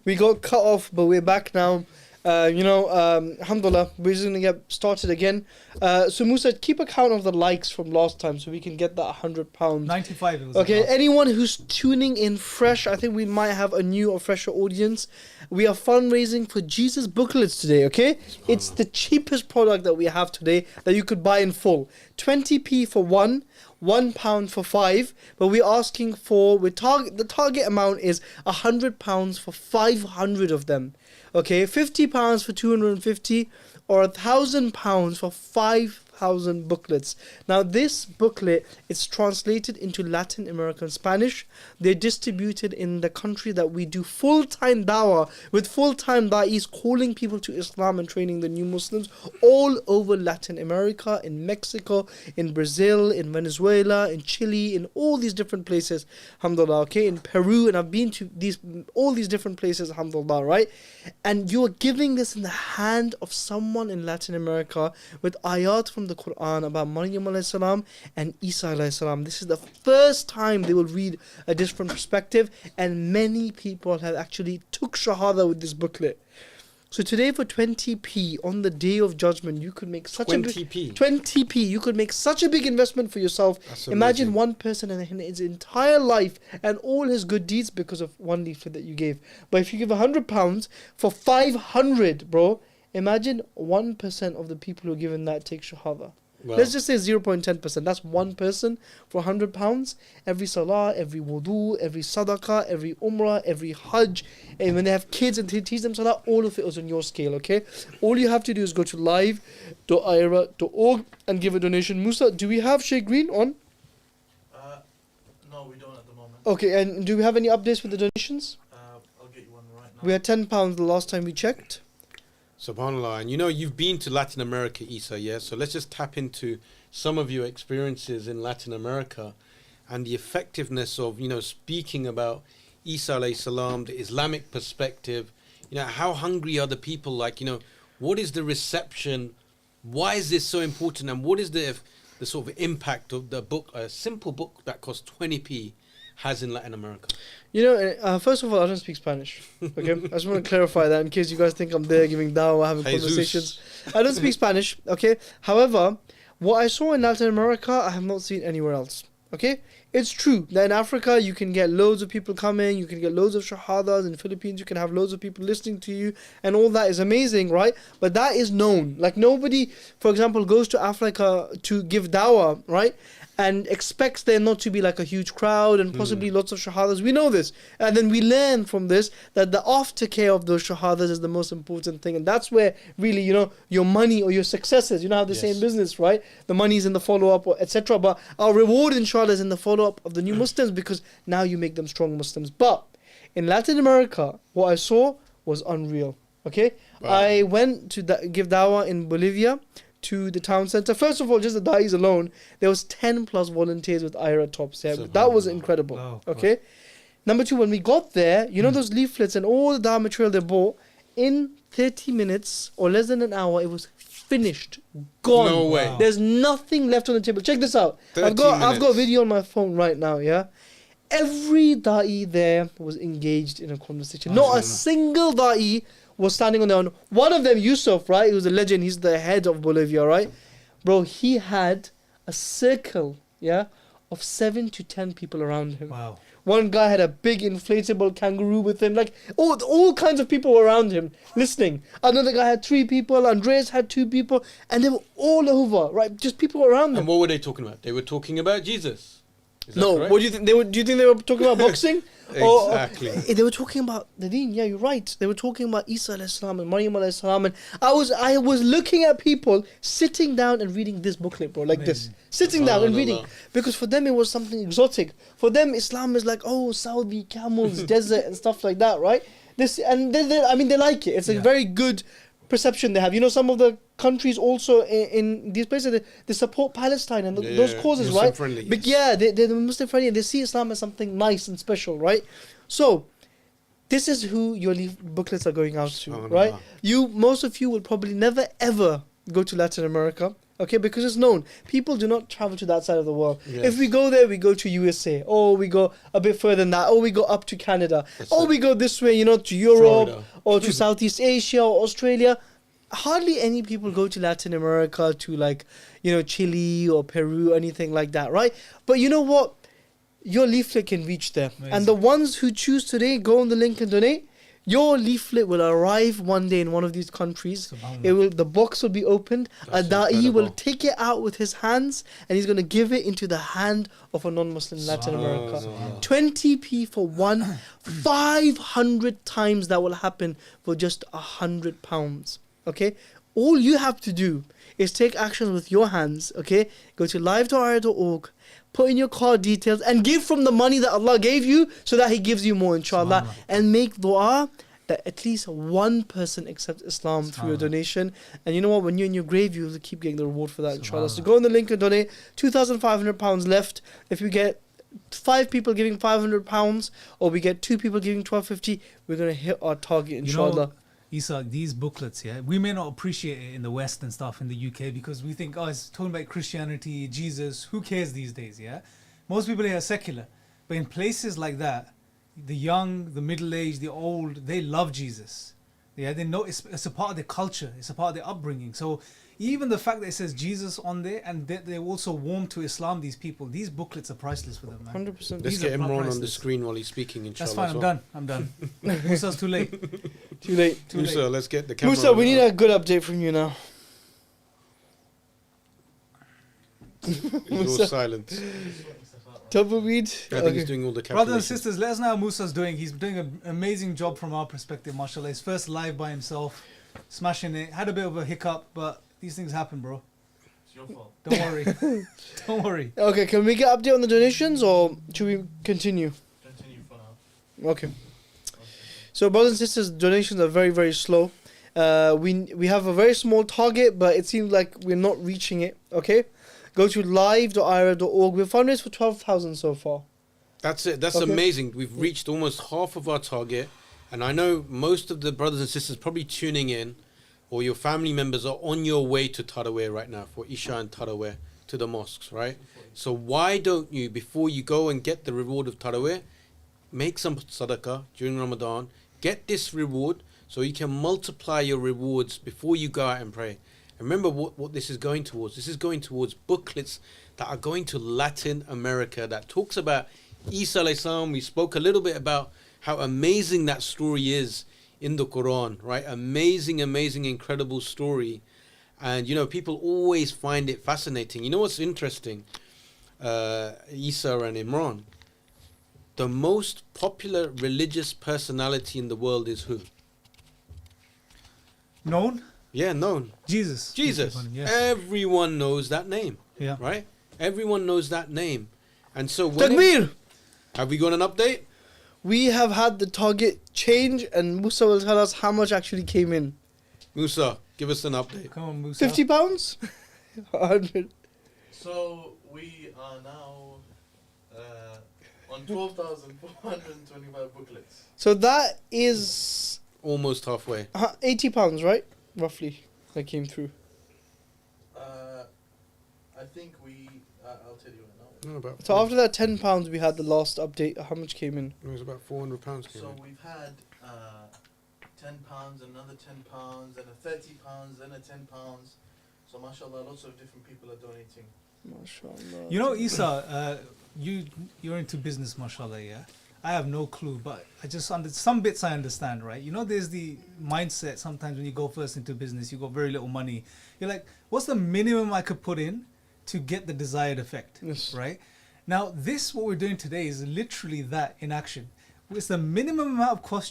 We got cut off, but we're back now. Alhamdulillah, we're just gonna get started again. So Musa, keep account of the likes from last time so we can get that £100. 95 it was. Okay, anyone who's tuning in fresh, I think we might have a new or fresher audience. We are fundraising for Jesus Booklets today, okay? It's the cheapest product that we have today that you could buy in full. 20p for one. £1 for 5, but we're asking for the target amount is £100 for 500 of them. Okay, £50 for 250 or £1,000 for 5,000 booklets. Now this booklet is translated into Latin American Spanish. They're distributed in the country that we do full-time dawah with full-time da'is calling people to Islam and training the new Muslims all over Latin America, in Mexico, in Brazil, in Venezuela, in Chile, in all these different places, alhamdulillah, okay, in Peru, and I've been to all these different places, alhamdulillah, right? And you're giving this in the hand of someone in Latin America with ayat from the Quran about Maryam alayhi salam and Isa alayhi salam. This is the first time they will read a different perspective, and many people have actually took shahada with this booklet. So today for 20p on the day of judgment, you could make such 20p. You could make such a big investment for yourself. Imagine one person and his entire life and all his good deeds because of one leaflet that you gave. But if you give £100 for 500, bro, imagine 1% of the people who are given that take shahada. Wow. Let's just say 0.10%. That's one person for £100. Every salah, every wudu, every sadaqah, every umrah, every hajj. And when they have kids and they teach them salah, all of it is on your scale, okay? All you have to do is go to live.ira.org and give a donation. Musa, do we have Sheikh Green on? No, we don't at the moment. Okay, and do we have any updates with the donations? I'll get you one right now. We had £10 the last time we checked. SubhanAllah. And you know, you've been to Latin America, Isa, yeah? So let's just tap into some of your experiences in Latin America and the effectiveness of, speaking about Isa alayhi salam, the Islamic perspective. How hungry are the people? What is the reception? Why is this so important? And what is the sort of impact of the book, a simple book that costs 20p, has in Latin America? First of all, I don't speak Spanish. Okay, I just want to clarify that in case you guys think I'm there giving dawah, having conversations. I don't speak Spanish. Okay, however, what I saw in Latin America, I have not seen anywhere else. Okay, it's true that in Africa you can get loads of people coming, you can get loads of shahadas. In the Philippines you can have loads of people listening to you, and all that is amazing, right? But that is known. Like nobody, for example, goes to Africa to give dawah, right? And expects there not to be like a huge crowd and possibly lots of shahadas. We know this. And then we learn from this that the aftercare of those shahadas is the most important thing. And that's where really, your money or your success is. You know how they say in business, right? The money is in the follow-up, etc. But our reward, inshallah, is in the follow-up of the new Muslims, because now you make them strong Muslims. But in Latin America, what I saw was unreal. Okay? Wow. I went to give dawah in Bolivia, to the town center. First of all, just the da'is alone, there was 10 plus volunteers with IRA tops. Yeah, that was incredible. Wow. Okay. Number two, when we got there, those leaflets and all the da'ah material they bought, in 30 minutes or less than an hour, it was finished, gone. No way. Wow. There's nothing left on the table. Check this out. I've got a video on my phone right now. Yeah. Every da'i there was engaged in a conversation. Not a single da'i was standing on their own. One of them, Yusuf, right? He was a legend. He's the head of Bolivia, right? Bro, he had a circle, of 7 to 10 people around him. Wow. One guy had a big inflatable kangaroo with him. Like, all kinds of people were around him listening. Another guy had 3 people. Andreas had 2 people. And they were all over, right? Just people around them. And what were they talking about? They were talking about Jesus. No, correct? What do you think? Do you think they were talking about boxing? Exactly. Or they were talking about the deen. Yeah, you're right. They were talking about Isa alayhi salam and Maryam alayhi salam. And I was looking at people sitting down and reading this booklet, bro, like this. Sitting down and reading. Because for them it was something exotic. For them, Islam is like, Saudi, camels, desert and stuff like that, right? They like it. It's a very good perception they have. Some of the countries also in these places, they support Palestine and those causes, Muslim right? friendly, But they're Muslim friendly, and they see Islam as something nice and special, right? So this is who your booklets are going out to, right? Most of you will probably never ever go to Latin America. Okay, because it's known. People do not travel to that side of the world. Yes. If we go there, we go to USA. Or we go a bit further than that. Or we go up to Canada. That's or it. we go this way, to Europe. Florida. Or to Southeast Asia or Australia. Hardly any people go to Latin America to Chile or Peru, anything like that, right? But you know what? Your leaflet can reach there. Amazing. And the ones who choose today, go on the link and donate. Your leaflet will arrive one day in one of these countries. Subhanallah. The box will be opened. That's A da'i will incredible. take it out with his hands and he's going to give it into the hand of a non-Muslim in Latin America. Subhanallah. 20p for one, 500 times that will happen for just £100. Okay? All you have to do is take action with your hands. Okay? Go to live.ir.org, put in your card details and give from the money that Allah gave you so that He gives you more, inshallah. Subhanallah. And make dua that at least one person accepts Islam through your Subhanallah. donation. And you know what? When you're in your grave, you'll keep getting the reward for that, inshallah. So Subhanallah. go on the link and donate. £2,500 left. If we get 5 people giving £500 or we get 2 people giving £1,250, we're going to hit our target, inshallah. Isa, these booklets, we may not appreciate it in the West and stuff in the UK because we think, it's talking about Christianity, Jesus, who cares these days, Most people here are secular. But in places like that, the young, the middle-aged, the old, they love Jesus. They know it's a part of their culture, it's a part of their upbringing. So even the fact that it says Jesus on there and that they're also warm to Islam, these people, these booklets are priceless for them, man. 100%. Let's These get are Imran on the priceless. screen while he's speaking, inshallah. That's fine, I'm done. Musa's too late. Too late. Too late. Musa, let's get the camera. Musa, on we it. need a good update from you now. He's all Musa. silent. Tumbleweed. I think he's doing all the Brothers and calculations. sisters, let us know how Musa's doing. He's doing an amazing job from our perspective, mashallah. His first live by himself, smashing it. Had a bit of a hiccup, but these things happen, bro. It's your fault. Don't worry. Don't worry. Okay, can we get update on the donations or should we continue? Continue for now. Okay. So brothers and sisters, donations are very, very slow. We have a very small target, but it seems like we're not reaching it. Okay, go to live.ira.org. We've fundraised for 12,000 so far. That's it. That's Okay. amazing. We've reached almost half of our target. And I know most of the brothers and sisters probably tuning in, or your family members are on your way to Tarawih right now for Isha and Tarawih to the mosques, right? So why don't you, before you go and get the reward of Tarawih, make some sadaqah during Ramadan, get this reward so you can multiply your rewards before you go out and pray. And remember what this is going towards. This is going towards booklets that are going to Latin America that talks about Isa alayhi salam. We spoke a little bit about how amazing that story is in the Quran, right? Amazing, incredible story. And, people always find it fascinating. You know what's interesting? Isa and Imran. The most popular religious personality in the world is who? Known? Yeah, known. Jesus. Jesus. Yes. Everyone knows that name, Yeah. right? Everyone knows that name. And so when Takbir! have we got an update? We have had the target change and Musa will tell us how much actually came in. Musa, give us an update. Come on, Musa. £50? 100. So we are now on 12,425 booklets. So that is Almost halfway. £80, right? Roughly, that came through. I think I'll tell you right now. No, about So after that £10 we had the last update. How much came in? it was about £400. Came So in. we've had £10, another £10, then a £30, then a £10. So mashallah, lots of different people are donating. MashaAllah. You know, Isa, you're into business, mashallah, yeah? I have no clue, but I just some bits I understand, right? You know, there's the mindset sometimes when you go first into business, you got very little money. You're like, what's the minimum I could put in to get the desired effect, Yes. right? Now, what we're doing today is literally that in action. It's the minimum amount of cost